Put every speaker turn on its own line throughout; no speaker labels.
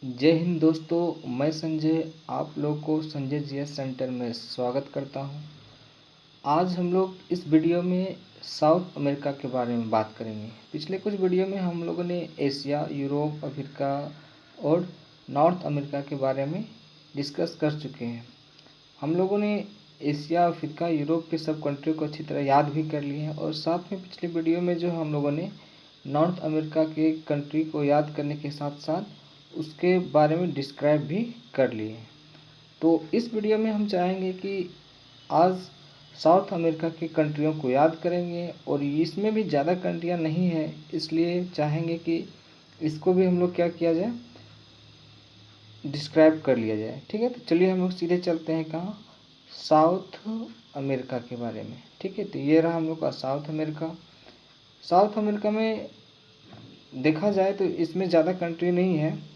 जय हिंद दोस्तों, मैं संजय आप लोग को संजय जीएस सेंटर में स्वागत करता हूं। आज हम लोग इस वीडियो में साउथ अमेरिका के बारे में बात करेंगे। पिछले कुछ वीडियो में हम लोगों ने एशिया, यूरोप, अफ्रीका और नॉर्थ अमेरिका के बारे में डिस्कस कर चुके हैं। हम लोगों ने एशिया, अफ्रीका, यूरोप के सब कंट्री को अच्छी तरह याद भी कर लिए हैं और साथ में पिछले वीडियो में जो हम लोगों ने नॉर्थ अमेरिका के कंट्री को याद करने के साथ साथ उसके बारे में डिस्क्राइब भी कर लिए हैं। तो इस वीडियो में हम चाहेंगे कि आज साउथ अमेरिका की कंट्रियों को याद करेंगे और इसमें भी ज़्यादा कंट्रियां नहीं है, इसलिए चाहेंगे कि इसको भी हम लोग क्या किया जाए, डिस्क्राइब कर लिया जाए। ठीक है, तो चलिए हम लोग सीधे चलते हैं कहाँ, साउथ अमेरिका के बारे में। ठीक है, तो ये रहा हम लोग का साउथ अमेरिका। साउथ अमेरिका में देखा जाए तो इसमें ज़्यादा कंट्री नहीं है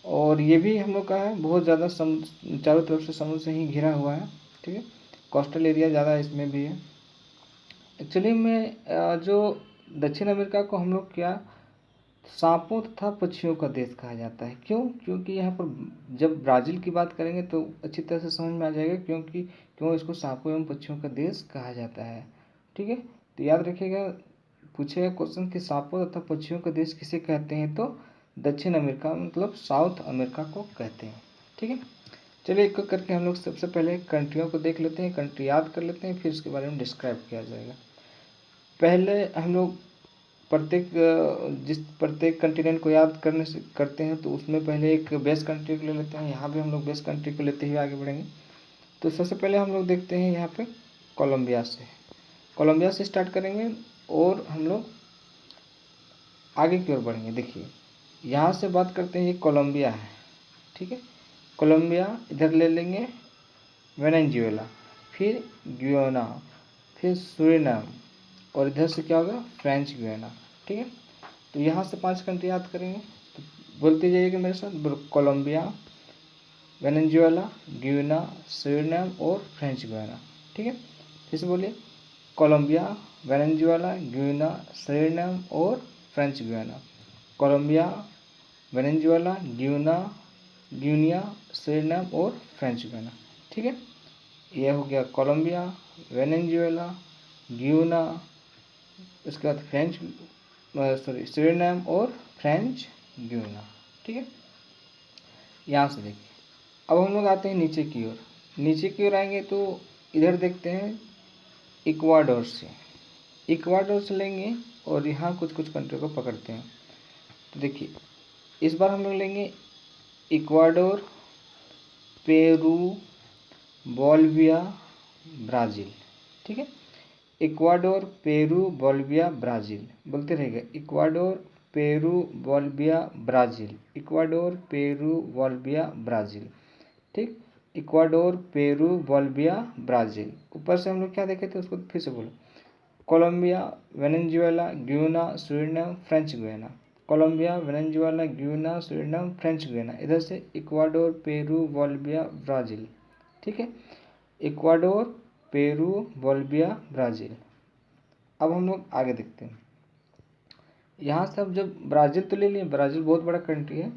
और ये भी हम लोग का है बहुत ज़्यादा चारों तरफ से समुद्र से ही घिरा हुआ है। ठीक है, कोस्टल एरिया ज़्यादा इसमें भी है। एक्चुअली में जो दक्षिण अमेरिका को हम लोग क्या सांपों तथा पक्षियों का देश कहा जाता है। क्यों? क्योंकि यहाँ पर जब ब्राज़ील की बात करेंगे तो अच्छी तरह से समझ में आ जाएगा क्यों इसको सांपों एवं पक्षियों का देश कहा जाता है। ठीक है, तो याद रखिएगा, पूछेगा क्वेश्चन कि सांपों तथा पक्षियों का देश किसे कहते हैं, तो दक्षिण अमेरिका मतलब साउथ अमेरिका को कहते हैं। ठीक है, चलिए एक एक करके हम लोग सबसे पहले कंट्रियों को देख लेते हैं, कंट्री याद कर लेते हैं, फिर उसके बारे में डिस्क्राइब किया जाएगा। पहले हम लोग प्रत्येक कंटिनेंट को याद करते हैं तो उसमें पहले एक बेस्ट कंट्री को ले लेते हैं। यहाँ भी हम लोग बेस्ट कंट्री को लेते हुए आगे बढ़ेंगे। तो सबसे पहले हम लोग देखते हैं यहाँ पे कोलंबिया से स्टार्ट करेंगे और हम लोग आगे की ओर बढ़ेंगे। देखिए यहाँ से बात करते हैं, ये कोलंबिया है। ठीक है, कोलंबिया इधर ले लेंगे, वेनेजुएला, फिर गुयाना, फिर सूरिनाम और इधर से क्या होगा, फ्रेंच गुयाना। ठीक है, तो यहाँ से 5 कंट्री याद करेंगे, तो बोलते जाइएगा मेरे साथ, कोलंबिया, वेनेजुएला, गुयाना, सूरिनाम और फ्रेंच गुयाना। ठीक है, फिर से बोलिए, कोलंबिया, वेनेजुएला, गुयाना, सूरिनाम और French Guiana. Colombia, Venezuela, Guyana, Suriname और फ्रेंच गुयाना। ठीक है, यह हो गया कोलंबिया, वेनेजुएला, गुयाना, उसके बाद सूरिनाम और फ्रेंच गुयाना। ठीक है, यहाँ से देखिए अब हम लोग आते हैं नीचे की ओर आएंगे तो इधर देखते हैं इक्वाडोर से लेंगे और यहाँ कुछ कंट्री को पकड़ते हैं। तो देखिए इस बार हम लोग लेंगे इक्वाडोर, पेरू, बोलिविया, ब्राज़ील। ठीक है, इक्वाडोर, पेरू, बोलिविया, ब्राज़ील बोलते रहेगा, Ecuador, Peru, Bolivia, Brazil, Ecuador, Peru, Bolivia, Brazil. ठीक, इक्वाडोर, पेरू, बोलिविया, ब्राज़ील। ऊपर से हम लोग क्या देखे थे उसको फिर से बोलो, Colombia, Venezuela, Guyana, Suriname, French Guiana. Colombia, Venezuela, Guyana, Suriname, French Guiana. इधर से इक्वाडोर, पेरू, बोलिविया, ब्राज़ील। ठीक है, इक्वाडोर, पेरू, बोलिविया, ब्राज़ील। अब हम लोग आगे देखते हैं, यहाँ से अब जब ब्राज़ील तो ले लिए, ब्राज़ील बहुत बड़ा कंट्री है।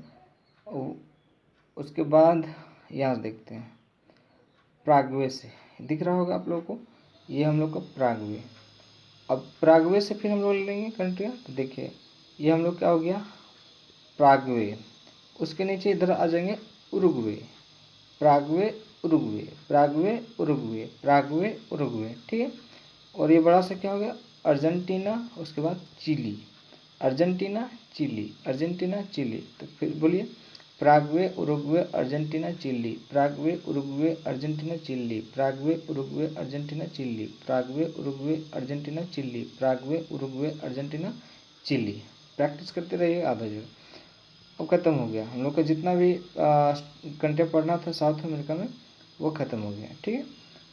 उसके बाद यहाँ देखते हैं प्रागवे से, दिख रहा होगा आप लोगों को, ये हम लोग का प्रागवे। अब प्रागवे से फिर हम लोग ले लेंगे कंट्रियाँ, तो देखिए ये हम लोग क्या हो गया, प्रागवे। उसके नीचे इधर आ जाएंगे उरुग्वे, प्रागवे, उरुग्वे, प्रागवे, उरुग्वे, प्रागवे, उरुग्वे। ठीक है, और ये बड़ा सा क्या हो गया, अर्जेंटीना, उसके बाद Chile, Argentina, Chile, Argentina, Chile. तो फिर बोलिए, Paraguay, Uruguay, Argentina, Chile, Paraguay, Uruguay, Argentina, Chile, Paraguay, Uruguay, Argentina, Chile, Paraguay, Uruguay, Argentina, Chile, Paraguay, Uruguay, Argentina, Chile. Practice करते रहिए, आधा जो अब ख़त्म हो गया। हम लोग का जितना भी कंट्री पढ़ना था साउथ अमेरिका में वो ख़त्म हो गया। ठीक है,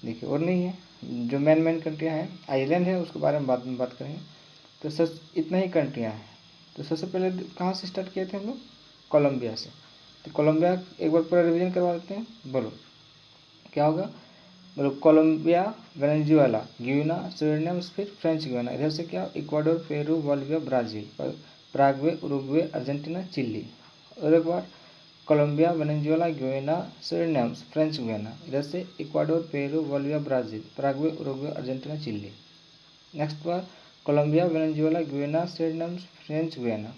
देखिए और नहीं है, जो मेन कंट्रियाँ हैं, आइलैंड है उसके बारे में बाद में बात करेंगे। तो सच इतना ही कंट्रियाँ हैं। तो सबसे पहले कहाँ से स्टार्ट किए थे हम लोग, कोलंबिया से। तो कोलंबिया एक बार पूरा रिवीजन करवा देते हैं, बोलो क्या होगा, बोलो कोलंबिया, वेनेजुएला, गुयाना, सूरिनाम, फिर फ्रेंच गुयाना। इधर से क्या, Ecuador, Peru, Bolivia, Brazil, Paraguay, Uruguay, Argentina, Chile. और एक बार Colombia, Venezuela, Guyana, Suriname, French Guiana. इधर से Ecuador, Peru, Bolivia, Brazil, Paraguay, Uruguay, Argentina, Chile. Next बार Colombia, Venezuela, Guyana, Suriname, French Guiana.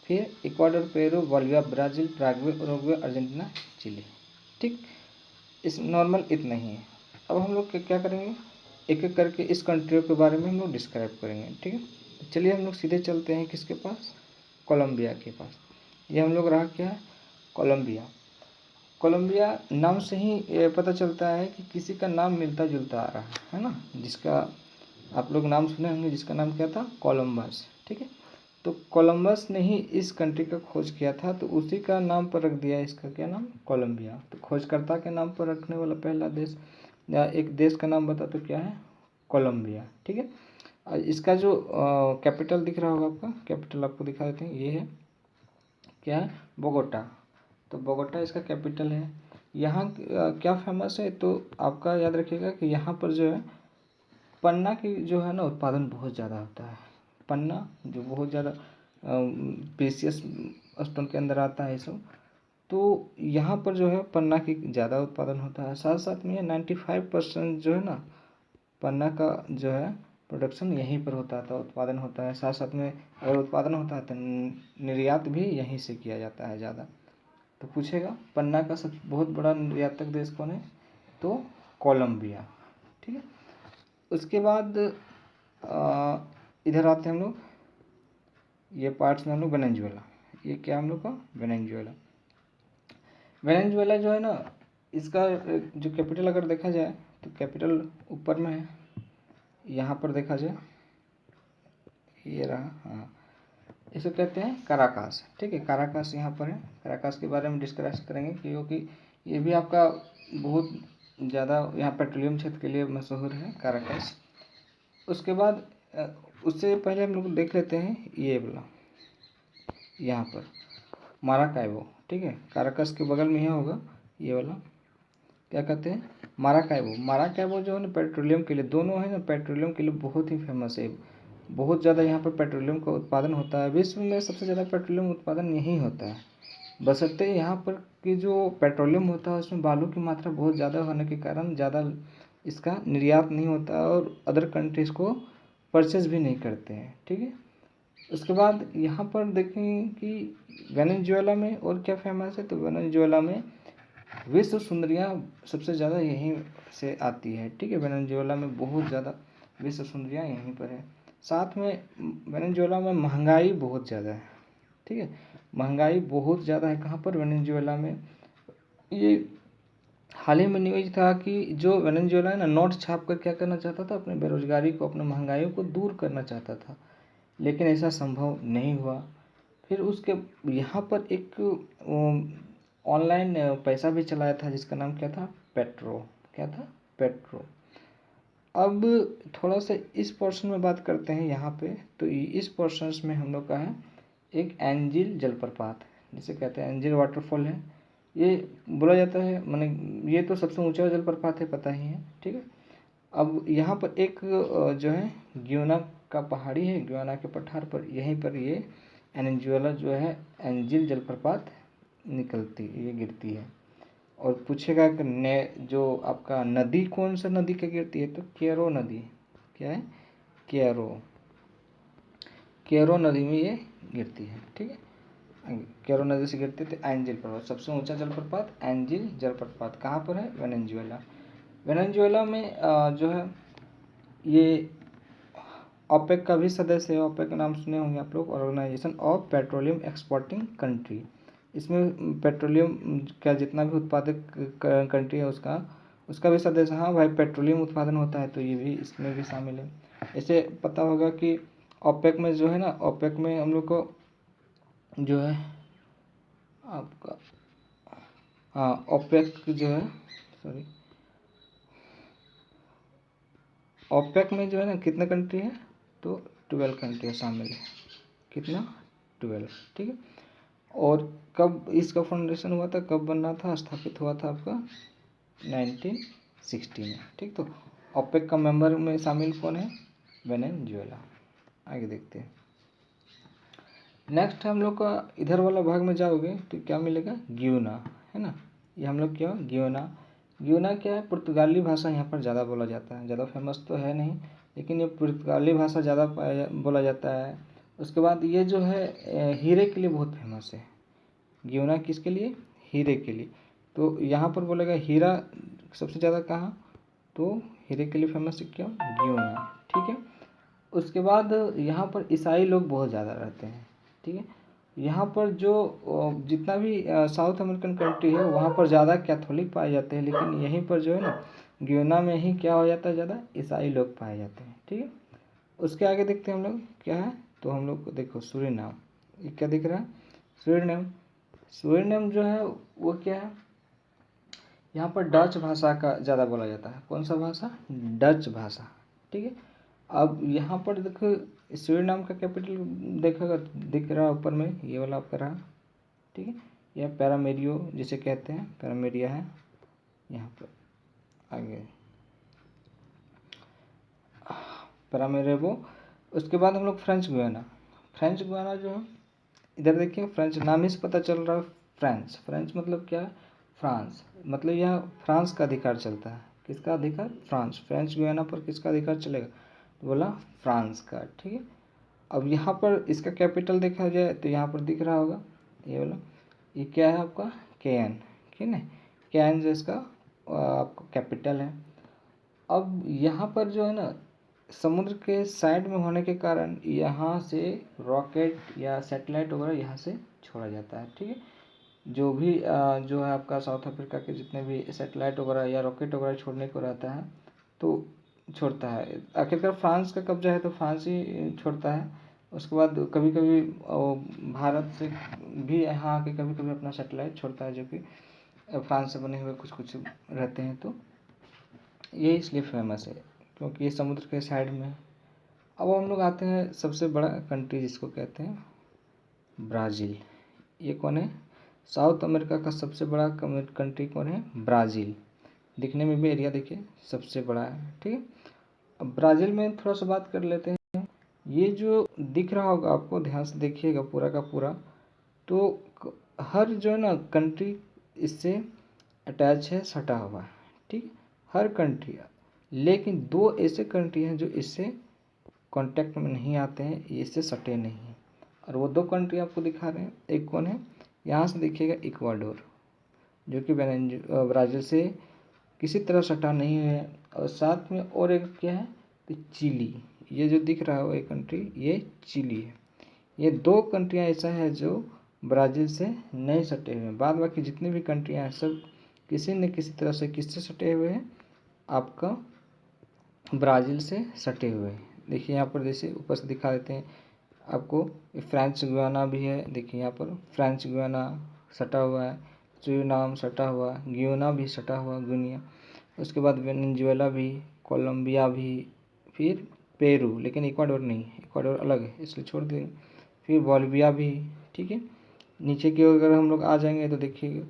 फिर Ecuador, Peru, Bolivia, Brazil, Paraguay, Uruguay, Argentina, Chile. ठीक, इस normal इतना ही है। अब हम लोग क्या करेंगे, एक एक करके इस कंट्रियों के बारे में हम लोग डिस्क्राइब करेंगे। ठीक है, चलिए हम लोग सीधे चलते हैं किसके पास, कोलंबिया के पास। ये हम लोग रहा क्या है, कोलंबिया। कोलंबिया नाम से ही ये पता चलता है कि किसी का नाम मिलता जुलता आ रहा है ना, जिसका आप लोग नाम सुने होंगे, जिसका नाम क्या था, कोलंबस। ठीक है, तो कोलंबस ने ही इस कंट्री का खोज किया था, तो उसी का नाम पर रख दिया इसका क्या नाम, कोलंबिया। तो खोजकर्ता के नाम पर रखने वाला पहला देश या एक देश का नाम बता तो क्या है, कोलंबिया। ठीक है, इसका जो कैपिटल दिख रहा होगा आपका, कैपिटल आपको दिखा देते हैं, ये है क्या है, बोगोटा। तो बोगोटा इसका कैपिटल है। यहाँ क्या फेमस है, तो आपका याद रखिएगा कि यहाँ पर जो है पन्ना की जो है ना उत्पादन बहुत ज़्यादा होता है। पन्ना जो बहुत ज़्यादा प्रेशियस स्टोन के अंदर आता है सब, तो यहाँ पर जो है पन्ना की ज़्यादा उत्पादन होता है। साथ साथ में 95% जो है ना पन्ना का जो है प्रोडक्शन यहीं पर होता था, उत्पादन होता है। साथ साथ में अगर उत्पादन होता है तो निर्यात भी यहीं से किया जाता है ज़्यादा। तो पूछेगा पन्ना का सब बहुत बड़ा निर्यातक देश कौन है, तो कोलंबिया। ठीक है, उसके बाद इधर आते हैं हम लोग, ये पार्ट्स में हम लोग वेनेजुएला। ये क्या हम लोग का, वेनेजुएला। वेनेजुएला जो है ना, इसका जो कैपिटल अगर देखा जाए तो कैपिटल ऊपर में है, यहाँ पर देखा जाए ये रहा, हाँ, इसको कहते हैं काराकास। ठीक है, काराकास यहाँ पर है। काराकास के बारे में डिस्कस करेंगे क्योंकि ये भी आपका बहुत ज़्यादा यहाँ पेट्रोलियम क्षेत्र के लिए मशहूर है काराकास। उसके बाद उससे पहले हम लोग देख लेते हैं ये वाला, यहाँ पर माराकाइबो। ठीक है, काराकास के बगल में ही होगा ये वाला, क्या कहते हैं, माराकाइबो। माराकाइबो जो है ना पेट्रोलियम के लिए, दोनों है ना पेट्रोलियम के लिए बहुत ही फेमस है। बहुत ज़्यादा यहाँ पर पेट्रोलियम का उत्पादन होता है। विश्व में सबसे ज़्यादा पेट्रोलियम उत्पादन यहीं होता है। बशर्ते यहाँ पर की जो पेट्रोलियम होता है उसमें बालू की मात्रा बहुत ज़्यादा होने के कारण ज़्यादा इसका निर्यात नहीं होता और अदर कंट्रीज़ को परचेज भी नहीं करते हैं। ठीक है, उसके बाद यहाँ पर देखें कि वेनेजुएला में और क्या फेमस है, तो वेनेजुएला में विश्व सुंदरियाँ सबसे ज़्यादा यहीं से आती है। ठीक है, वेनेजुएला में बहुत ज़्यादा विश्व सुंदरियाँ यहीं पर है। साथ में वेनेजुएला में महंगाई बहुत ज़्यादा है। ठीक है, महंगाई बहुत ज़्यादा है कहाँ पर, वेनेजुएला में। ये हाल ही में न्यूज था कि जो वेनेजुएला है ना नोट छाप कर क्या करना चाहता था, अपने बेरोजगारी को, अपने महंगाई को दूर करना चाहता था, लेकिन ऐसा संभव नहीं हुआ। फिर उसके यहाँ पर एक ऑनलाइन पैसा भी चलाया था जिसका नाम क्या था, पेट्रो। क्या था, पेट्रो। अब थोड़ा सा इस पोर्शन में बात करते हैं यहाँ पे, तो इस पोर्शन में हम लोग का है एक एंजिल जलप्रपात, जिसे कहते हैं एंजिल वाटरफॉल है। ये बोला जाता है, माने ये तो सबसे ऊंचा जलप्रपात है, पता ही है। ठीक है, अब यहाँ पर एक जो है ग्यूना का पहाड़ी है, ग्यूना के पठार पर, यहीं पर ये वेनेजुएला जो है एंजिल जलप्रपात निकलती, ये गिरती है। और पूछेगा कि जो आपका नदी कौन सा नदी का गिरती है, तो केरो नदी। क्या है, केरो, केरो नदी में ये गिरती है। ठीक है, केरो नदी से गिरती है। तो एंजिल जलप्रपात सबसे ऊंचा जलप्रपात एंजिल जलप्रपात कहाँ पर है, वेनेजुएला। वेनेजुएला में जो है ये ओपेक का भी सदस्य है। ओपेक का नाम सुने होंगे आप लोग, organisation of petroleum exporting country. इसमें पेट्रोलियम का जितना भी उत्पादक कंट्री है उसका भी सदस्य। हाँ भाई, पेट्रोलियम उत्पादन होता है तो ये भी इसमें भी शामिल है। ऐसे पता होगा कि ओपेक में जो है ना, ओपेक में हम लोग को जो है आपका, हाँ ओपेक जो है, सॉरी, ओपेक में जो है ना कितने कंट्री है, तो 12 कंट्री शामिल है। कितना, 12। ठीक है, और कब इसका फाउंडेशन हुआ था, कब बनना था, स्थापित हुआ था आपका 1960 में। ठीक, तो ओपेक का मेंबर में शामिल कौन है, वेनेजुएला। आगे देखते हैं, नेक्स्ट हम लोग का इधर वाला भाग में जाओगे तो क्या मिलेगा, ग्यूना, है ना। ये हम लोग क्या, ग्यूना। ग्यूना क्या है, पुर्तगाली भाषा यहाँ पर ज़्यादा बोला जाता है, ज़्यादा फेमस तो है नहीं, लेकिन ये पुर्तगाली भाषा ज़्यादा बोला जाता है। उसके बाद ये जो है हीरे के लिए बहुत फेमस है। ग्यूना किसके लिए, हीरे के लिए। तो यहाँ पर बोलेगा हीरा सबसे ज़्यादा कहाँ, तो हीरे के लिए फेमस है क्यों, ग्यूना, ठीक है। उसके बाद यहाँ पर ईसाई लोग बहुत ज़्यादा रहते हैं, ठीक है। यहाँ पर जो जितना भी साउथ अमेरिकन कंट्री है वहाँ पर ज़्यादा कैथोलिक पाए जाते हैं, लेकिन यहीं पर जो है ना ग्यूना में ही क्या हो जाता है, ज़्यादा ईसाई लोग पाए जाते हैं, ठीक है। उसके आगे देखते हैं हम लोग क्या है, तो हम लोग को देखो सूरीनाम, ये क्या दिख रहा है, सूरीनाम। सूरीनाम जो है वो क्या है, यहाँ पर डच भाषा का ज़्यादा बोला जाता है। कौन सा भाषा, डच भाषा, ठीक है। अब यहाँ पर देखो सूरीनाम का कैपिटल देखा दिख रहा है ऊपर में, ये वाला आपका रहा, ठीक है। यह पैरामेरियो जिसे कहते हैं, पैरामेरिया है यहाँ पर आगे, पैरामेरेबो। उसके बाद हम लोग फ्रेंच गुयाना। फ्रेंच गुयाना जो है, इधर देखिए फ्रेंच नाम ही से पता चल रहा है, फ्रेंच, फ्रेंच मतलब क्या है, फ्रांस, मतलब यह फ्रांस का अधिकार चलता है। किसका अधिकार, फ्रांस। फ्रेंच गुयाना पर किसका अधिकार चलेगा, तो बोला फ्रांस का, ठीक है। अब यहाँ पर इसका कैपिटल देखा जाए तो यहाँ पर दिख रहा होगा ये वाला, ये क्या है आपका, केन, ठीक है। केन जो इसका आपका कैपिटल है। अब यहाँ पर जो है ना समुद्र के साइड में होने के कारण यहाँ से रॉकेट या सैटेलाइट वगैरह यहाँ से छोड़ा जाता है, ठीक है। जो भी जो है आपका साउथ अफ्रीका के जितने भी सैटेलाइट वगैरह या रॉकेट वगैरह छोड़ने को रहता है तो छोड़ता है। आखिरकार फ्रांस का कब्जा है तो फ्रांस ही छोड़ता है। उसके बाद कभी कभी भारत से भी यहाँ आके कभी कभी अपना सैटेलाइट छोड़ता है, जो कि फ्रांस से बने हुए कुछ कुछ रहते हैं। तो ये इसलिए फेमस है क्योंकि ये समुद्र के साइड में है। अब हम लोग आते हैं सबसे बड़ा कंट्री जिसको कहते हैं ब्राज़ील। ये कौन है, साउथ अमेरिका का सबसे बड़ा कंट्री कौन है, ब्राज़ील। दिखने में भी एरिया देखिए सबसे बड़ा है, ठीक है। अब ब्राज़ील में थोड़ा सा बात कर लेते हैं। ये जो दिख रहा होगा आपको, ध्यान से देखिएगा पूरा का पूरा, तो हर जो है ना कंट्री इससे अटैच है, सटा हुआ है, ठीक। हर कंट्री, लेकिन दो ऐसे कंट्री हैं जो इससे कांटेक्ट में नहीं आते हैं, ये इससे सटे नहीं हैं, और वो दो कंट्री आपको दिखा रहे हैं। एक कौन है, यहाँ से देखिएगा इक्वाडोर, जो कि ब्राज़ील से किसी तरह सटा नहीं है, और साथ में और एक क्या है, तो चिली। ये जो दिख रहा है वो एक कंट्री, ये चिली है। ये दो कंट्रियाँ ऐसा है जो ब्राज़ील से नहीं सटे हुए हैं। बाद बाकी जितनी भी कंट्रियाँ हैं सब किसी न किसी तरह से किससे सटे हुए हैं, आपका ब्राज़ील से सटे हुए हैं। देखिए यहाँ पर जैसे ऊपर से दिखा देते हैं आपको, फ्रेंच गुयाना भी है, देखिए यहाँ पर फ्रेंच गुयाना सटा हुआ है, सूरीनाम सटा हुआ, गियोना भी सटा हुआ, गुनिया। उसके बाद वेनेजुएला भी, कोलंबिया भी, फिर पेरू, लेकिन इक्वाडोर नहीं, इक्वाडोर अलग है इसलिए छोड़ देंगे। फिर बोलिविया भी, ठीक है। नीचे की ओर अगर हम लोग आ जाएंगे तो देखिए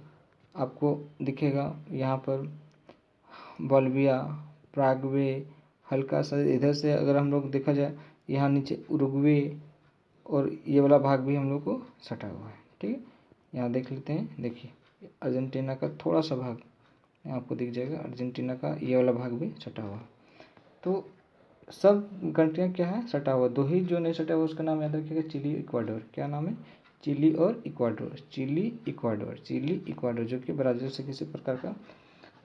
आपको दिखेगा यहाँ पर बोलिविया, प्रागवे, हल्का सा इधर से अगर हम लोग देखा जाए यहाँ नीचे उरुग्वे, और ये वाला भाग भी हम लोग को सटा हुआ है, ठीक है। यहाँ देख लेते हैं, देखिए अर्जेंटीना का थोड़ा सा भाग यहाँ आपको दिख जाएगा, अर्जेंटीना का ये वाला भाग भी सटा हुआ है। तो सब कंट्रियाँ क्या है, सटा हुआ। दो ही जो नहीं सटा हुआ उसका नाम याद रखिएगा, चिली, इक्वाडोर। क्या नाम है, चिली और Ecuador, Chile Ecuador, Chile Ecuador, जो कि ब्राज़ील से किसी प्रकार का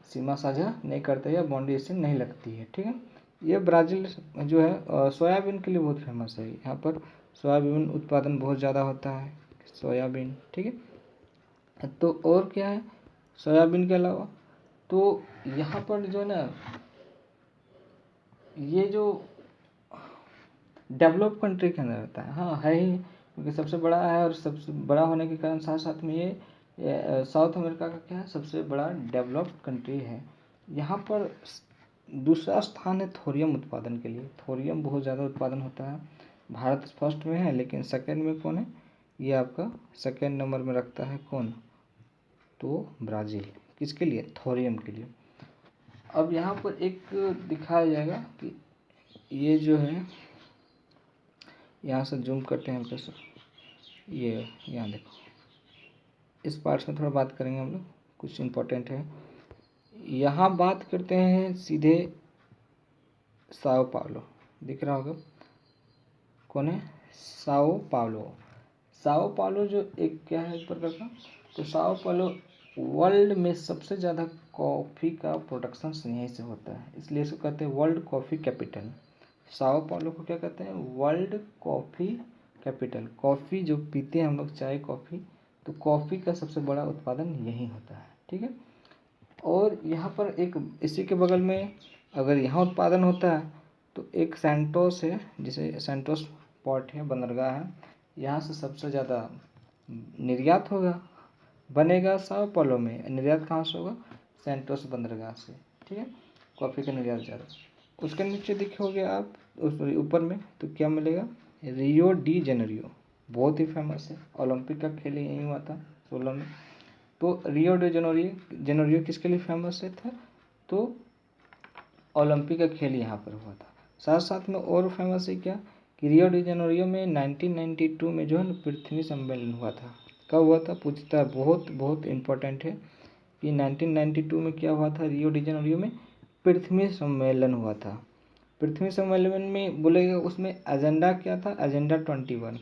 सीमा साझा नहीं करते या बाउंड्री इससे नहीं लगती है, ठीक है। ये ब्राज़ील जो है सोयाबीन के लिए बहुत फेमस है। यहाँ पर सोयाबीन उत्पादन बहुत ज़्यादा होता है, सोयाबीन, ठीक है। तो और क्या है सोयाबीन के अलावा, तो यहाँ पर जो है ना ये जो डेवलप कंट्री के अंदर रहता है, हाँ है ही, क्योंकि सबसे बड़ा है और सबसे बड़ा होने के कारण साथ साथ में ये साउथ अमेरिका का क्या है, सबसे बड़ा डेवलप्ड कंट्री है। यहाँ पर दूसरा स्थान है थोरियम उत्पादन के लिए। थोरियम बहुत ज़्यादा उत्पादन होता है, भारत फर्स्ट में है, लेकिन सेकंड में कौन है, ये आपका सेकंड नंबर में रखता है कौन, तो ब्राज़ील। किसके लिए, थोरियम के लिए। अब यहाँ पर एक दिखाया जाएगा कि ये जो है, यहाँ से जूम करते हैं हल्का सा, ये यहाँ देखो, इस पार्ट्स में थोड़ा बात करेंगे हम लोग, कुछ इम्पोर्टेंट है। यहाँ बात करते हैं सीधे साओ पाउलो, दिख रहा होगा कौन है, साओ पाउलो। साओ पाउलो जो एक क्या है एक प्रकार का, तो साओ पाउलो वर्ल्ड में सबसे ज़्यादा कॉफ़ी का प्रोडक्शन यहीं से होता है, इसलिए इसको कहते हैं world coffee capital. Sao Paulo को क्या कहते हैं, वर्ल्ड कॉफ़ी कैपिटल। कॉफ़ी जो पीते हैं हम लोग, चाय कॉफ़ी, तो कॉफ़ी का सबसे बड़ा उत्पादन यहीं होता है, ठीक है। और यहाँ पर एक इसी के बगल में अगर यहाँ उत्पादन होता है तो एक सैंटोस है, जिसे सैंटोस पोर्ट है, बंदरगाह है, यहाँ से सबसे ज़्यादा निर्यात होगा, बनेगा साओ पाउलो में। निर्यात कहाँ से होगा, सैंटोस बंदरगाह से, ठीक है। कॉफ़ी का निर्यात ज़्यादा। उसके नीचे देखोगे आप उस ऊपर में तो क्या मिलेगा, रियो डी जेनेरियो, बहुत ही फेमस है, ओलंपिक का खेल यहीं हुआ था 16 में। तो रियो डी जेनेरियो किसके लिए फेमस है था, तो ओलंपिक का खेल यहाँ पर हुआ था। साथ साथ में और फेमस है क्या, कि रियो डी जेनेरियो में 1992 में जो है ना पृथ्वी सम्मेलन हुआ था। कब हुआ था पूछता है, बहुत बहुत इम्पोर्टेंट है कि 1992 में क्या हुआ था, रियो डी जेनेरियो में पृथ्वी सम्मेलन हुआ था। पृथ्वी सम्मेलन में बोलेगा उसमें एजेंडा क्या था, एजेंडा 21।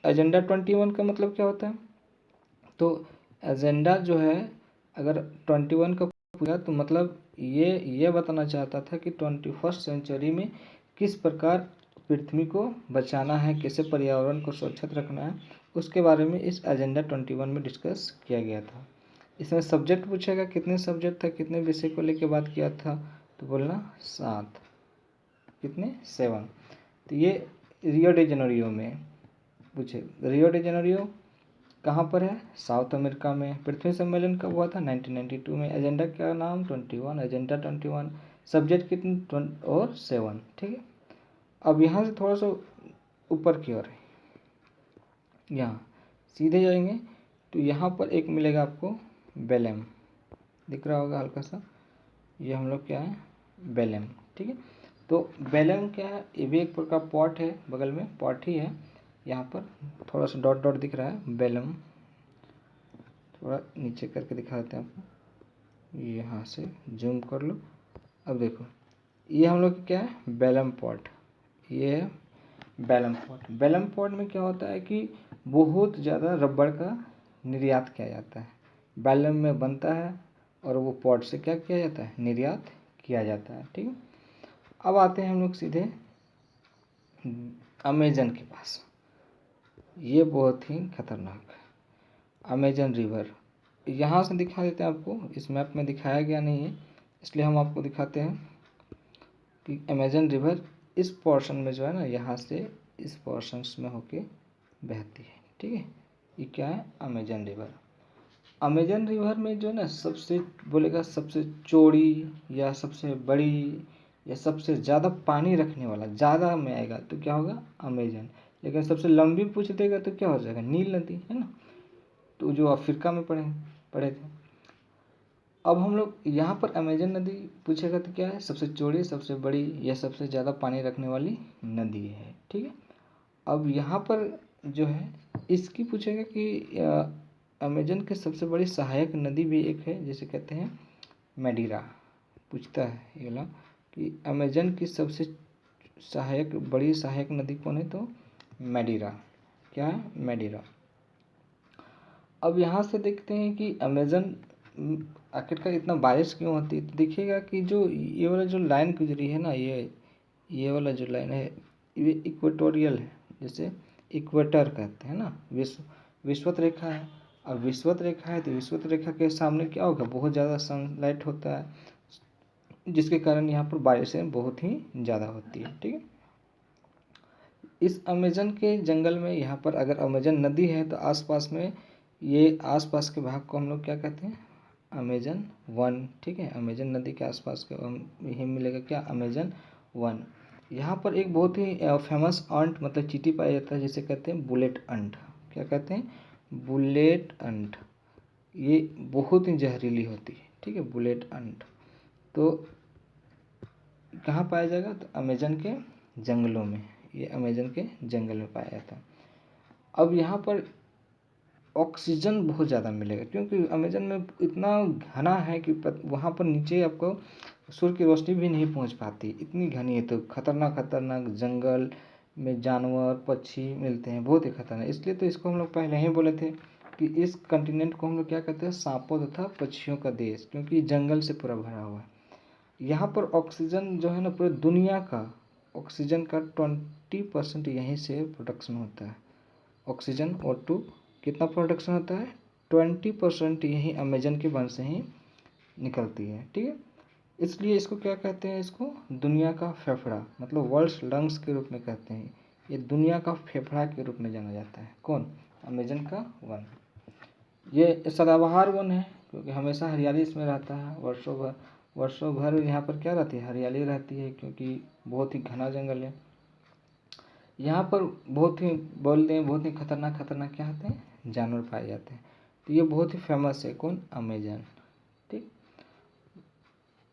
एजेंडा 21 का मतलब क्या होता है, तो एजेंडा जो है अगर 21 का पूरा, तो मतलब ये बताना चाहता था कि 21st सेंचुरी में किस प्रकार पृथ्वी को बचाना है, कैसे पर्यावरण को सुरक्षित रखना है, उसके बारे में इस एजेंडा 21 में डिस्कस किया गया था। इसमें सब्जेक्ट पूछेगा, कितने सब्जेक्ट था, कितने विषय को लेकर बात किया था, तो बोलना 7, कितने 7। तो ये रियो डी जेनेरियो में पूछे, रियो डी जेनेरियो कहाँ पर है, साउथ अमेरिका में। पृथ्वी सम्मेलन कब हुआ था, 1992 में। एजेंडा क्या नाम, 21, एजेंडा 21। सब्जेक्ट कितने और 7, ठीक है। अब यहाँ से थोड़ा सा ऊपर की ओर है, यहाँ सीधे जाएंगे तो यहाँ पर एक मिलेगा आपको बेलेम, दिख रहा होगा हल्का सा, ये हम लोग क्या है, बेलेम, ठीक है। तो बेलेम क्या है, ये भी एक प्रकार पॉट है, बगल में पॉट ही है, यहाँ पर थोड़ा सा डॉट डॉट दिख रहा है, बेलेम। थोड़ा नीचे करके दिखा देते हैं आपको, यहाँ से जूम कर लो। अब देखो ये हम लोग क्या है, बेलम पॉट, ये है बेलम पॉट। बेलम पॉट में क्या होता है कि बहुत ज़्यादा रबड़ का निर्यात किया जाता है, बेलम में बनता है, और वो पॉट से क्या किया जाता है, निर्यात किया जाता है, ठीक है। अब आते हैं हम लोग सीधे अमेजन के पास, ये बहुत ही खतरनाक है अमेजन रिवर। यहाँ से दिखा देते हैं आपको, इस मैप में दिखाया गया नहीं है इसलिए हम आपको दिखाते हैं कि अमेजन रिवर इस पोर्शन में जो है ना, यहाँ से इस पोर्शंस में होके बहती है, ठीक है। ये क्या है, अमेजन रिवर। अमेजन रिवर में जो है ना सबसे बोलेगा सबसे चौड़ी या सबसे बड़ी या सबसे ज़्यादा पानी रखने वाला, ज़्यादा में आएगा तो क्या होगा, अमेजन। लेकिन सबसे लंबी पूछ देगा तो क्या हो जाएगा, नील नदी, है ना, तो जो अफ्रीका में पड़े थे। अब हम लोग यहाँ पर अमेजन नदी पूछेगा तो क्या है, सबसे चौड़ी, सबसे बड़ी या सबसे ज़्यादा पानी रखने वाली नदी है, ठीक है। अब यहाँ पर जो है इसकी पूछेगा कि अमेजन के सबसे बड़ी सहायक नदी भी एक है, जिसे कहते हैं मेडिरा। पूछता है ये वाला कि अमेजन की सबसे बड़ी सहायक नदी कौन है, तो मेडिरा, क्या है, मेडिरा। अब यहाँ से देखते हैं कि अमेजन आखिरकार इतना बारिश क्यों होती है, तो देखिएगा कि जो ये वाला जो लाइन गुजरी है ना, ये वाला जो लाइन है ये इक्वेटोरियल है, जैसे इक्वेटर कहते हैं ना, विषुवत रेखा है। अब विषुवत रेखा है तो विषुवत रेखा के सामने क्या होगा, बहुत ज़्यादा सनलाइट होता है, जिसके कारण यहाँ पर बारिशें बहुत ही ज़्यादा होती है, ठीक है। इस अमेजन के जंगल में यहाँ पर अगर अमेजन नदी है तो आसपास में ये आसपास के भाग को हम लोग क्या कहते हैं, अमेजन वन, ठीक है। अमेजन नदी के आसपास के यही मिलेगा क्या, अमेजन वन। यहाँ पर एक बहुत ही फेमस अंट मतलब चींटी पाया जाता है, जिसे कहते हैं बुलेट अंट। क्या कहते हैं, बुलेट अंट। ये बहुत ही जहरीली होती है, ठीक है, बुलेट अंट। तो कहाँ पाया जाएगा, तो अमेजन के जंगलों में, ये अमेजन के जंगल में पाया जाता है। अब यहाँ पर ऑक्सीजन बहुत ज़्यादा मिलेगा, क्योंकि अमेजन में इतना घना है कि वहाँ पर नीचे आपको सूर्य की रोशनी भी नहीं पहुँच पाती, इतनी घनी है। तो खतरनाक खतरनाक जंगल में जानवर पक्षी मिलते हैं, बहुत ही खतरनाक। इसलिए तो इसको हम लोग पहले ही बोले थे कि इस कंटिनेंट को हम लोग क्या कहते हैं, सांपों तथा पक्षियों का देश, क्योंकि जंगल से पूरा भरा हुआ है। यहाँ पर ऑक्सीजन जो है ना, पूरी दुनिया का ऑक्सीजन का 20% यहीं से प्रोडक्शन होता है। ऑक्सीजन O2 कितना प्रोडक्शन होता है, 20% यही अमेजन के वन से ही निकलती है, ठीक है। इसलिए इसको क्या कहते हैं, इसको दुनिया का फेफड़ा, मतलब वर्ल्ड्स लंग्स के रूप में कहते हैं। ये दुनिया का फेफड़ा के रूप में जाना जाता है। कौन, अमेजन का वन। ये सदाबहार वन है, क्योंकि हमेशा हरियाली इसमें रहता है, वर्षों भर यहाँ पर क्या रहती है, हरियाली रहती है, क्योंकि बहुत ही घना जंगल है। यहाँ पर बहुत ही बोलते हैं, बहुत ही खतरनाक खतरनाक क्या होते हैं, जानवर पाए जाते हैं। तो ये बहुत ही फेमस है, कौन, अमेजन, ठीक।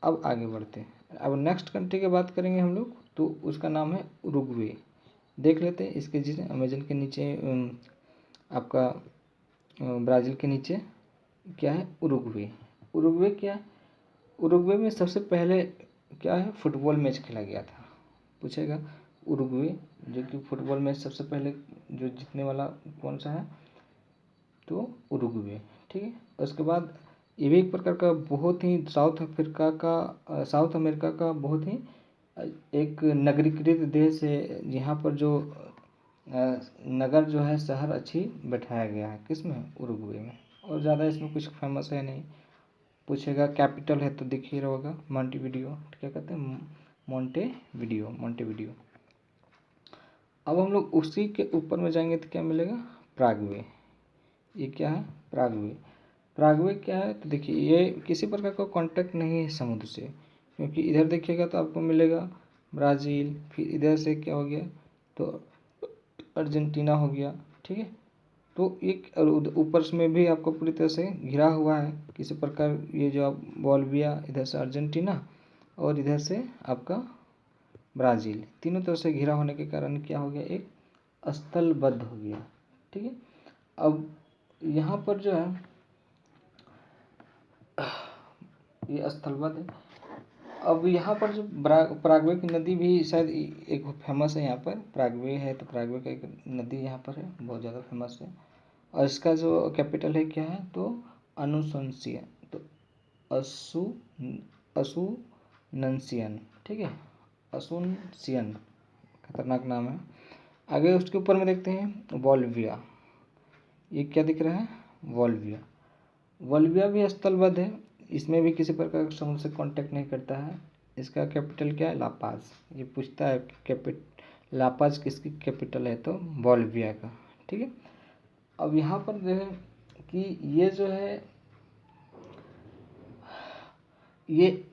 अब आगे बढ़ते हैं। अब नेक्स्ट कंट्री की बात करेंगे हम लोग, तो उसका नाम है उरुग्वे। देख लेते हैं इसके, जिसे अमेजन के नीचे आपका ब्राज़ील के नीचे क्या है, उरुग्वे। उरुग्वे क्या है, उरुग्वे में सबसे पहले क्या है, फुटबॉल मैच खेला गया था। पूछेगा उरुग्वे जो कि फुटबॉल मैच सबसे पहले जो जीतने वाला कौन सा है, तो उरुग्वे, ठीक है। उसके बाद ये भी एक प्रकार का बहुत ही साउथ अमेरिका का बहुत ही एक नगरीकृत देश है, यहाँ पर जो नगर जो है, शहर अच्छी बैठाया गया है, किसमें, उरुग्वे में। और ज़्यादा इसमें कुछ फेमस है नहीं। पूछेगा कैपिटल है तो दिख ही रहा होगा, मॉन्टेविडियो, क्या कहते हैं, मॉन्टेविडियो। अब हम लोग उसी के ऊपर में जाएंगे तो क्या मिलेगा, प्रागवे। ये क्या है, प्रागवे क्या है, तो देखिए ये किसी प्रकार का कांटेक्ट नहीं है समुद्र से, क्योंकि इधर देखिएगा तो आपको मिलेगा ब्राज़ील, फिर इधर से क्या हो गया, तो अर्जेंटीना हो गया, ठीक है। तो एक ऊपर में भी आपको पूरी तरह से घिरा हुआ है किसी प्रकार, ये जो आप बोलिविया, इधर से अर्जेंटीना और इधर से आपका ब्राज़ील, तीनों तरफ से घिरा होने के कारण क्या हो गया, एक स्थलबद्ध हो गया, ठीक है। अब यहाँ पर जो है ये स्थलबद्ध है। अब यहाँ पर जो प्रागवे की नदी भी शायद एक फेमस है, यहाँ पर प्रागवे है तो प्रागवे का एक नदी यहाँ पर है, बहुत ज़्यादा फेमस है। और इसका जो कैपिटल है क्या है, तो अनुसंसियन, तो असुनंसियन, ठीक है, असुनसियन, खतरनाक नाम है। आगे उसके ऊपर में देखते हैं बोलिविया। ये क्या दिख रहा है, बोलिविया भी स्थलबद्ध है, इसमें भी किसी प्रकार का समुद्र से कांटेक्ट नहीं करता है। इसका कैपिटल क्या है, लापाज। ये पूछता है लापाज किसकी कैपिटल है, तो बोलिविया का, ठीक है। अब यहाँ पर जो है कि ये जो है ये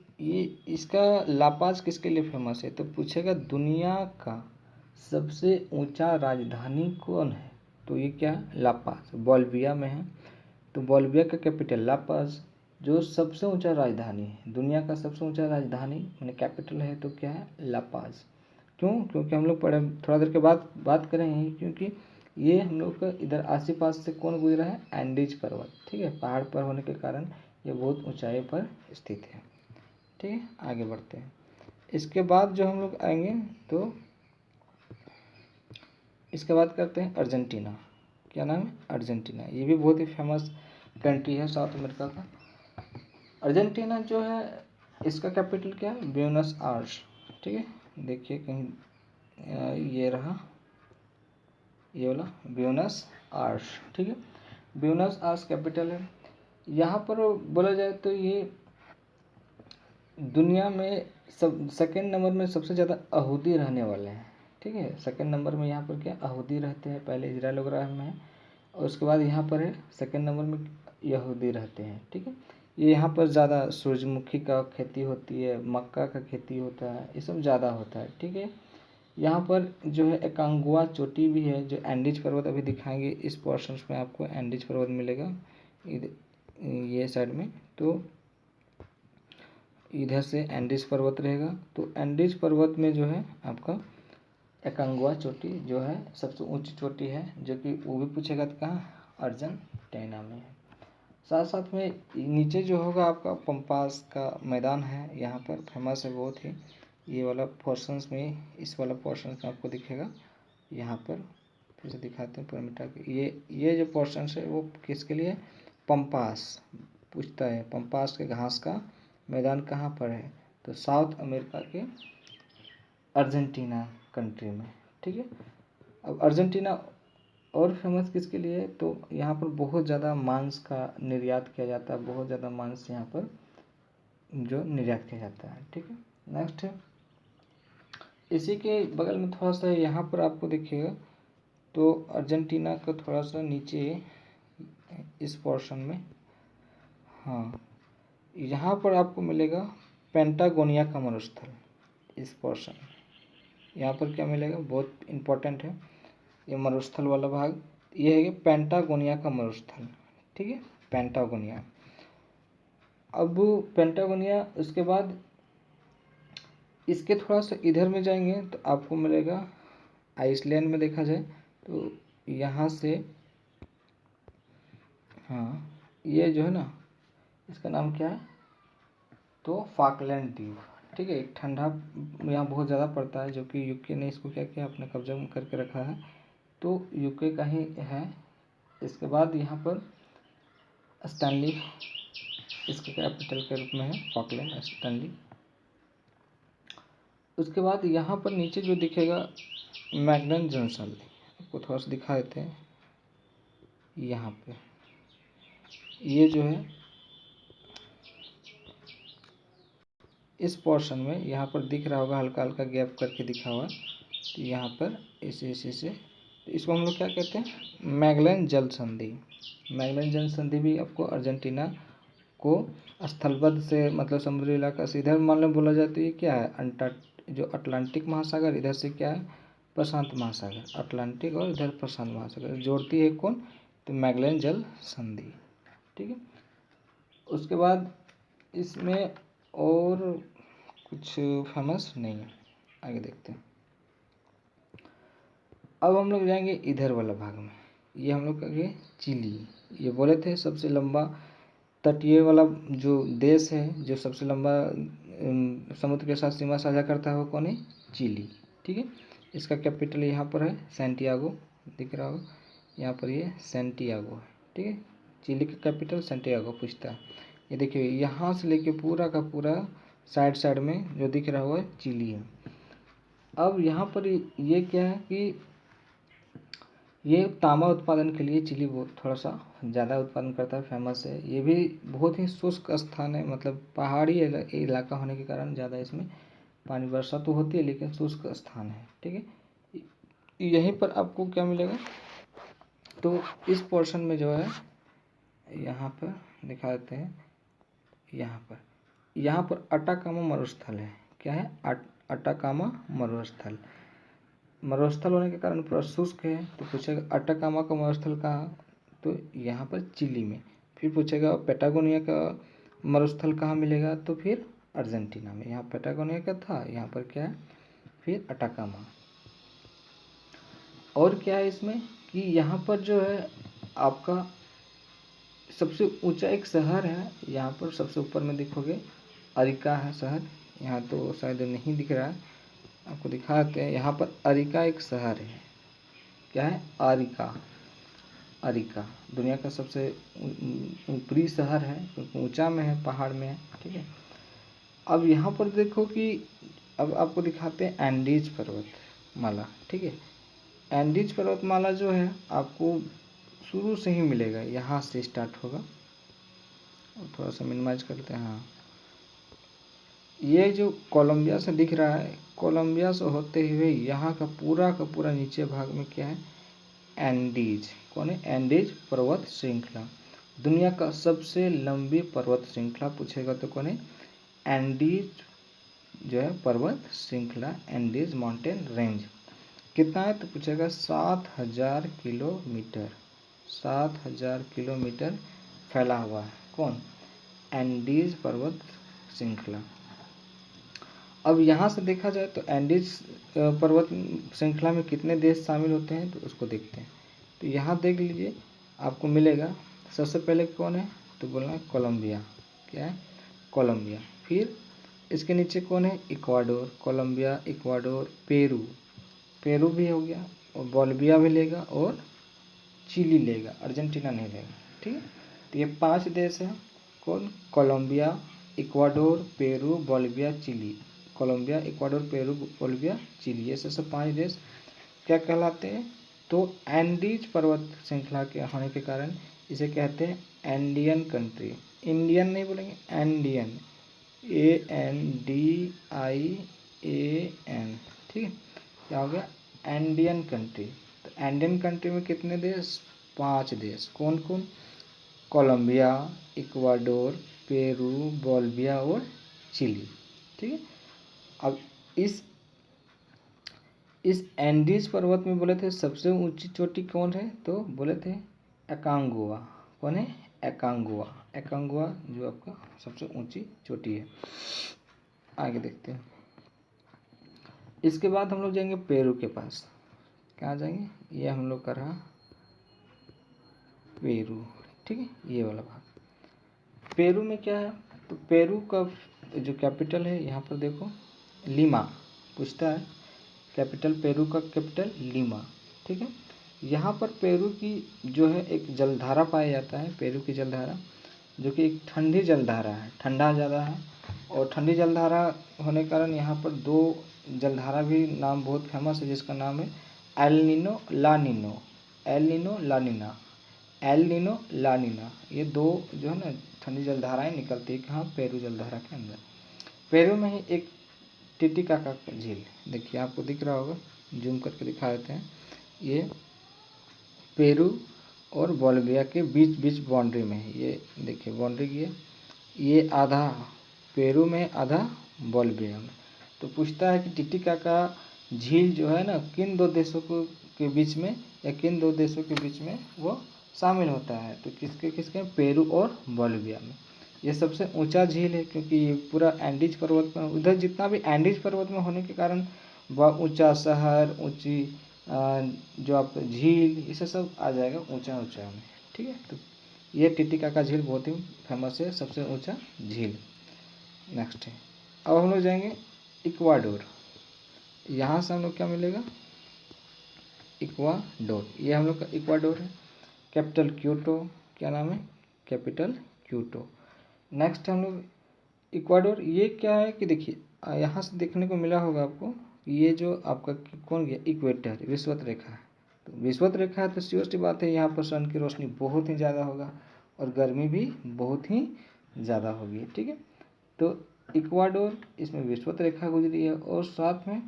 इसका लापाज किसके लिए फेमस है, तो पूछेगा दुनिया का सबसे ऊंचा राजधानी कौन है, तो ये क्या है, लापाज, बोलिविया में है। तो बोलिविया का कैपिटल लापाज, जो सबसे ऊंचा राजधानी है, दुनिया का सबसे ऊंचा राजधानी मैंने कैपिटल है, तो क्या है, लापाज। क्यों, क्योंकि हम लोग पढ़े थोड़ा देर के बाद बात करेंगे, क्योंकि ये हम लोग का इधर आस पास से कौन गुजरा है, एंडीज पर्वत, ठीक है, पहाड़ पर होने के कारण ये बहुत ऊंचाई पर स्थित है, ठीक है। आगे बढ़ते हैं। इसके बाद जो हम लोग आएंगे, तो इसके बाद करते हैं अर्जेंटीना। क्या नाम है, अर्जेंटीना। ये भी बहुत ही फेमस कंट्री है साउथ अमेरिका का। अर्जेंटीना जो है, इसका कैपिटल क्या है, ब्यूनस आयर्स, ठीक है। देखिए कहीं ये रहा, ये वाला ब्यूनस आयर्स, ठीक है, ब्यूनस आयर्स कैपिटल है। यहाँ पर बोला जाए तो ये दुनिया में सेकंड नंबर में सबसे ज़्यादा यहूदी रहने वाले हैं, ठीक है। सेकंड नंबर में यहाँ पर क्या, यहूदी रहते हैं, पहले इजराइल वगैरह में है, और उसके बाद यहाँ पर है सेकंड नंबर में यहूदी रहते हैं, ठीक है। ये यहाँ पर ज़्यादा सूरजमुखी का खेती होती है, मक्का का खेती होता है, ये सब ज़्यादा होता है, ठीक है। यहाँ पर जो है एकांगुआ चोटी भी है, जो एंडीज पर्वत अभी दिखाएंगे, इस पोर्शन में आपको एंडीज पर्वत मिलेगा, ये साइड में, तो इधर से एंडीज पर्वत रहेगा। तो एंडीज पर्वत में जो है आपका एकांगुआ चोटी जो है सबसे ऊंची चोटी है, जो कि वो भी पूछेगा तो कहाँ, अर्जेंटीना में है। साथ साथ में नीचे जो होगा आपका पंपास का मैदान है, यहाँ पर फेमस है बहुत ही। ये वाला पोर्शंस में, इस वाला पोर्शंस में आपको दिखेगा। यहाँ पर फिर से दिखाते हैं पूरा मिटा के। ये जो पोर्शंस है वो किसके लिए, पंपास पूछता है। पंपास के घास का मैदान कहाँ पर है, तो साउथ अमेरिका के अर्जेंटीना कंट्री में, ठीक है। अब अर्जेंटीना और फेमस किसके लिए है, तो यहाँ पर बहुत ज़्यादा मांस का निर्यात किया जाता है, बहुत ज़्यादा मांस यहाँ पर जो निर्यात किया जाता है, ठीक है। नेक्स्ट है, इसी के बगल में थोड़ा सा यहाँ पर आपको देखिएगा, तो अर्जेंटीना का थोड़ा सा नीचे इस पोर्शन में, हाँ, यहाँ पर आपको मिलेगा पेंटागोनिया का मरुस्थल। इस पोर्शन यहाँ पर क्या मिलेगा, बहुत इम्पोर्टेंट है ये मरुस्थल वाला भाग, ये है पेंटागोनिया का मरुस्थल, ठीक है, पेंटागोनिया। अब पेंटागोनिया, उसके बाद इसके थोड़ा सा इधर में जाएंगे तो आपको मिलेगा आइसलैंड में, देखा जाए तो यहाँ से, हाँ, ये जो है ना, इसका नाम क्या है, तो फाकलैंड द्वीप, ठीक है। एक ठंडा यहाँ बहुत ज़्यादा पड़ता है, जो कि यूके ने इसको क्या किया, अपने कब्जा में करके रखा है, तो यूके का ही है। इसके बाद यहाँ पर स्टैनली इसके कैपिटल के रूप में है, फॉकलैंड, स्टैनली। उसके बाद यहाँ पर नीचे जो दिखेगा मैगलन जंक्शन, आपको थोड़ा सा दिखा देते हैं। यहाँ पे ये जो है इस पोर्शन में यहाँ पर दिख रहा होगा, हल्का हल्का गैप करके दिखा हुआ, तो यहाँ पर इसी से तो इसको हम लोग क्या कहते हैं, मैगलन जल संधि। मैगलन जल संधि भी आपको अर्जेंटीना को स्थलबद्ध से, मतलब समुद्री इलाका से इधर मान लो बोला जाता है, ये क्या है, जो अटलांटिक महासागर, इधर से क्या है, प्रशांत महासागर, अटलांटिक और इधर प्रशांत महासागर जोड़ती है कौन, तो मैगलन जल संधि, ठीक है। उसके बाद इसमें और कुछ फेमस नहीं है, आगे देखते हैं। अब हम लोग जाएंगे इधर वाला भाग में, ये हम लोग आगे चिली, ये बोले थे सबसे लंबा तटीय वाला जो देश है, जो सबसे लंबा समुद्र के साथ सीमा साझा करता है, वो कौन है, चिली, ठीक है। इसका कैपिटल यहाँ पर है सैंटियागो, दिख रहा होगा यहाँ पर, ये सैंटियागो है, ठीक है। चिली का कैपिटल सैंटियागो पूछता है। ये देखिए यहाँ से लेके पूरा का पूरा साइड में जो दिख रहा हुआ है चिली है। अब यहाँ पर ये क्या है कि ये तांबा उत्पादन के लिए चिली थोड़ा सा ज़्यादा उत्पादन करता है, फेमस है। ये भी बहुत ही शुष्क स्थान है, मतलब पहाड़ी इलाका होने के कारण ज़्यादा इसमें पानी वर्षा तो होती है, लेकिन शुष्क स्थान है, ठीक है। यहीं पर आपको क्या मिलेगा, तो इस पोर्शन में जो है, यहाँ पर दिखा देते हैं, यहाँ पर अटाकामा मरुस्थल है, क्या है, अटाकामा मरुस्थल। मरुस्थल होने के कारण पूरा शुष्क है, तो पूछेगा अटाकामा का मरुस्थल कहाँ, तो यहाँ पर चिली में। फिर पूछेगा पेटागोनिया का मरुस्थल कहाँ मिलेगा, तो फिर अर्जेंटीना में। यहाँ पेटागोनिया का था, यहाँ पर क्या है, फिर अटाकामा। और क्या है इसमें कि यहाँ पर जो है आपका सबसे ऊंचा एक शहर है, यहाँ पर सबसे ऊपर में देखोगे अरिका है शहर, यहाँ तो शायद नहीं दिख रहा है, आपको दिखाते हैं। यहाँ पर अरिका एक शहर है, क्या है, अरिका। अरिका दुनिया का सबसे ऊपरी शहर है, क्योंकि ऊंचा में है, पहाड़ में है, ठीक है। अब यहाँ पर देखो कि अब आपको दिखाते हैं एंडीज पर्वतमाला, ठीक है। एंडीज पर्वतमाला जो है आपको शुरू से ही मिलेगा, यहाँ से स्टार्ट होगा। थोड़ा सा मिनिमाइज करते हैं, हाँ, ये जो कोलंबिया से दिख रहा है, कोलंबिया से होते हुए यहाँ का पूरा नीचे भाग में क्या है, एंडीज, कौन है, एंडीज पर्वत श्रृंखला। दुनिया का सबसे लंबी पर्वत श्रृंखला पूछेगा तो कौन है, एंडीज जो है पर्वत श्रृंखला, एंडीज माउंटेन रेंज। कितना है तो पूछेगा 7000 किलोमीटर, 7000 किलोमीटर फैला हुआ है, कौन, एंडीज पर्वत श्रृंखला। अब यहाँ से देखा जाए तो एंडीज पर्वत श्रृंखला में कितने देश शामिल होते हैं, तो उसको देखते हैं। तो यहाँ देख लीजिए, आपको मिलेगा सबसे पहले कौन है, तो बोलना है कोलंबिया। क्या है, कोलंबिया। फिर इसके नीचे कौन है, Ecuador. Colombia, Ecuador, Peru, Peru भी हो गया, और बोलिविया भी लेगा, और चिली लेगा, अर्जेंटीना नहीं लेगा। ठीक है, तो ये 5 देश हैं। कौन, Colombia, Ecuador, Peru, Bolivia, Chile. Colombia, Ecuador, Peru, Bolivia, Chile, ये सब 5 देश क्या कहलाते हैं, तो एंडीज पर्वत श्रृंखला के होने के कारण इसे कहते हैं एंडियन कंट्री। इंडियन नहीं बोलेंगे, एंडियन, ANDIAN। ठीक है, क्या हो गया, एंडियन कंट्री। तो एंडियन कंट्री में कितने देश, 5 देश। कौन कौन, कोलंबिया, इक्वाडोर, पेरू, बोलिविया और चिली। ठीक है, अब इस एंडीज पर्वत में बोले थे सबसे ऊंची चोटी कौन है, तो बोले थे एकांगुआ। कौन है, एकांगुआ। एकांगुआ जो आपका सबसे ऊंची चोटी है। आगे देखते हैं। इसके बाद हम लोग जाएंगे पेरू के पास। कहाँ जाएंगे, ये हम लोग का रहा पेरू। ठीक है, ये वाला भाग। पेरू में क्या है, तो पेरू का जो कैपिटल है, यहाँ पर देखो लीमा पूछता है, कैपिटल पेरू का कैपिटल लीमा। ठीक है, यहाँ पर पेरू की जो है एक जलधारा पाया जाता है, पेरू की जलधारा, जो कि एक ठंडी जलधारा है, ठंडा ज़्यादा है। और ठंडी जलधारा होने के कारण यहाँ पर 2 जलधारा भी नाम बहुत फेमस है, जिसका नाम है एल नीनो ला नीनो। एल नीनो ला नीना, एल नीनो ला नीना, ये 2 जो है ना ठंडी जलधाराएं निकलती है कहाँ, पेरू जलधारा के अंदर। पेरू में ही एक टिटिकाका झील, देखिए आपको दिख रहा होगा, जूम करके दिखा देते हैं। ये पेरू और बोलिविया के बीच बीच बाउंड्री में है, ये देखिए बाउंड्री की है। ये आधा पेरू में, आधा बोलिविया में। तो पूछता है कि टिटिकाका झील जो है ना किन 2 देशों को के बीच में, या किन 2 देशों के बीच में वो शामिल होता है, तो किसके किसके, पेरू और बोलिविया में। ये सबसे ऊंचा झील है, क्योंकि ये पूरा एंडीज पर्वत में, उधर जितना भी एंडीज पर्वत में होने के कारण वह ऊंचा शहर, ऊंची जो आप झील, इसे सब आ जाएगा ऊंचा ऊंचा में। ठीक है, तो ये टिटिकाका झील बहुत ही फेमस है, सबसे ऊंचा झील। नेक्स्ट है, अब हम लोग जाएंगे इक्वाडोर। यहाँ से हम लोग क्या मिलेगा, इक्वाडोर, ये हम लोग का इक्वाडोर है। कैपिटल क्योटो, क्या नाम है, कैपिटल क्योटो। नेक्स्ट हम लोग इक्वाडोर, ये क्या है कि देखिए यहाँ से देखने को मिला होगा आपको, ये जो आपका कौन गया, इक्वेटर, विषुवत रेखा है। तो विषुवत रेखा है तो सीओ सी बात है, यहाँ पर सन की रोशनी बहुत ही ज़्यादा होगा, और गर्मी भी बहुत ही ज़्यादा होगी। ठीक है, तो इक्वाडोर, इसमें विषुवत रेखा गुजरी है, और साथ में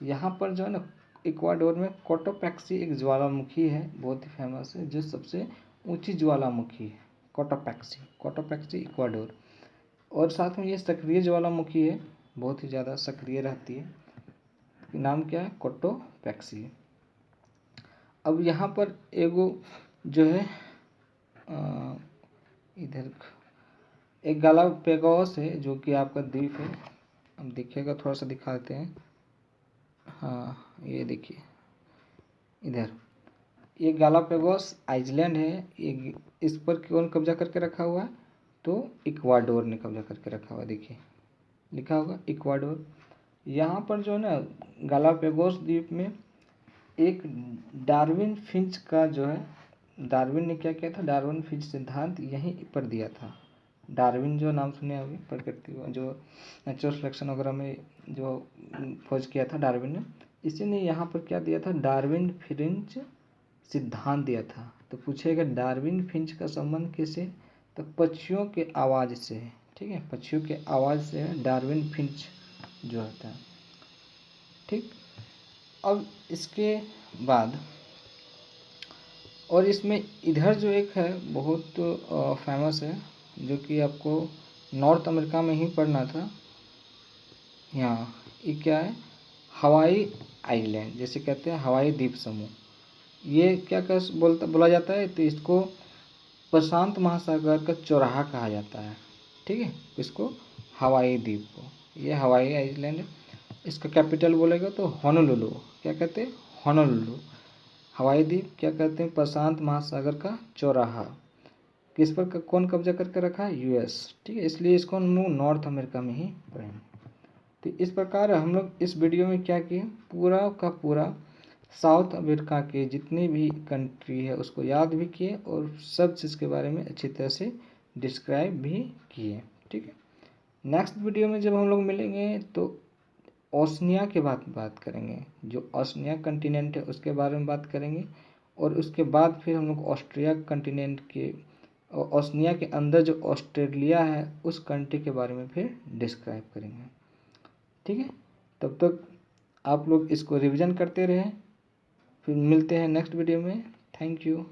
यहाँ पर जो है ना इक्वाडोर में कोटोपैक्सी एक ज्वालामुखी है, बहुत ही फेमस है, जो सबसे ऊंची ज्वालामुखी है, कोटोपैक्सी। कोटोपैक्सी इक्वाडोर, और साथ में ये सक्रिय ज्वालामुखी है, बहुत ही ज़्यादा सक्रिय रहती है। नाम क्या है, कोटोपैक्सी। अब यहाँ पर एगो जो है इधर एक गालापेगोस है, जो कि आपका द्वीप है। अब देखिएगा, थोड़ा सा दिखा देते हैं। हाँ, ये देखिए इधर, ये गालापेगोस आइसलैंड है। ये इस पर कौन कब्जा करके रखा हुआ है, तो इक्वाडोर ने कब्जा करके रखा हुआ है। देखिए लिखा होगा इक्वाडोर। यहाँ पर जो है ना गालापेगोस द्वीप में एक डार्विन फिंच का जो है, डार्विन ने क्या किया था, डार्विन फिंच सिद्धांत यहीं पर दिया था। डार्विन जो नाम सुने होंगे, प्रकृति जो नेचुरल सिलेक्शन वगैरह में जो खोज किया था डार्विन ने, इसी ने यहाँ पर क्या दिया था, डार्विन फिंच सिद्धांत दिया था। तो पूछेगा डार्विन फिंच का संबंध किससे, तो पक्षियों के आवाज़ से है। ठीक है, पक्षियों के आवाज़ से डार्विन फिंच जो होता है। ठीक, अब इसके बाद और इसमें इधर जो एक है बहुत फेमस है, जो कि आपको नॉर्थ अमेरिका में ही पढ़ना था। यहाँ ये क्या है, हवाई आइलैंड, जैसे कहते हैं हवाई द्वीप समूह। ये क्या बोला जाता है, तो इसको प्रशांत महासागर का चौराहा कहा जाता है। ठीक है, इसको हवाई द्वीप को, ये हवाई आइलैंड है। इसका कैपिटल बोलेगा तो होनोलुलु, क्या कहते हैं, होनोलुलु। हवाई द्वीप क्या कहते हैं, प्रशांत महासागर का चौराहा। किस पर कौन कब्जा करके रखा है, यूएस, ठीक है, इसलिए इसको हम लोग नॉर्थ अमेरिका में ही पढ़ेंगे। तो इस प्रकार हम लोग इस वीडियो में क्या किए, पूरा का पूरा साउथ अमेरिका के जितनी भी कंट्री है उसको याद भी किए और सब चीज़ के बारे में अच्छी तरह से डिस्क्राइब भी किए, ठीक है। नेक्स्ट वीडियो में जब हम लोग मिलेंगे तो ओशनिया के बात करेंगे, जो ओशनिया कंटिनेंट है उसके बारे में बात करेंगे। और उसके बाद फिर हम लोग ऑस्ट्रिया कंटिनेंट के, ओशनिया के अंदर जो ऑस्ट्रेलिया है उस कंट्री के बारे में फिर डिस्क्राइब करेंगे, ठीक है। तब तक आप लोग इसको रिवीजन करते रहें, फिर मिलते हैं नेक्स्ट वीडियो में। Thank you.